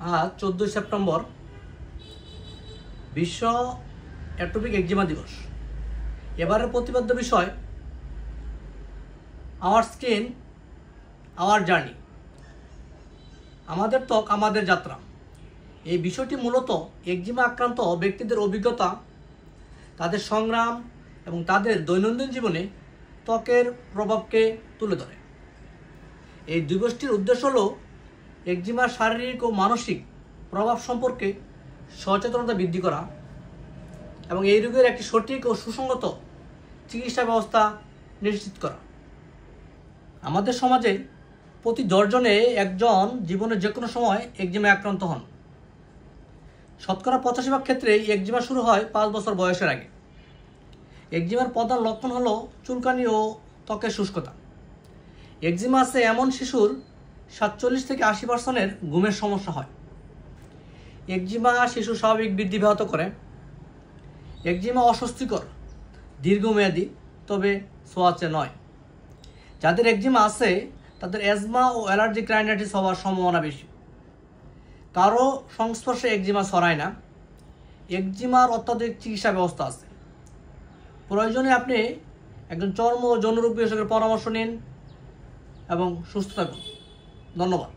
আজ 14 সেপ্টেম্বর বিশ্ব অ্যাটপিক একজিমা দিবস। এবারের প্রতিপাদ্য বিষয় আওয়ার স্কিন আওয়ার জার্নি, আমাদের ত্বক আমাদের যাত্রা। এই বিষয়টি মূলত একজিমা আক্রান্ত ব্যক্তিদের অভিজ্ঞতা, তাদের সংগ্রাম এবং তাদের দৈনন্দিন জীবনে ত্বকের প্রভাবকে তুলে ধরে। এই দিবসটির উদ্দেশ্য হল একজিমার শারীরিক ও মানসিক প্রভাব সম্পর্কে সচেতনতা বৃদ্ধি করা এবং এই রোগের একটি সঠিক ও সুসংগত চিকিৎসা ব্যবস্থা নিশ্চিত করা। আমাদের সমাজে প্রতি 10 জনে একজন জীবনের যে কোনো সময় একজিমায় আক্রান্ত হন। শতকরা 85% ক্ষেত্রেই একজিমা শুরু হয় 5 বছর বয়সের আগে। একজিমার প্রধান লক্ষণ হলো চুলকানি ও ত্বকের শুষ্কতা। একজিমা আছে এমন শিশুর 47 থেকে 80% ঘুমের সমস্যা হয়। একজিমা শিশুর স্বাভাবিক বৃদ্ধি ব্যাহত করে। একজিমা অস্বস্তিকর, দীর্ঘমেয়াদী, তবে ছোঁয়াচে নয়। যাদের একজিমা আছে তাদের অ্যাজমা ও অ্যালার্জিক রাইনাইটিস হওয়ার সম্ভাবনা বেশি। কারো সংস্পর্শে একজিমা ছড়ায় না। একজিমার অত্যাধুনিক চিকিৎসা ব্যবস্থা আছে। প্রয়োজনে আপনি একজন চর্ম ও যৌনরোগ বিশেষজ্ঞের পরামর্শ নিন এবং সুস্থ থাকুন। ধন্যবাদ।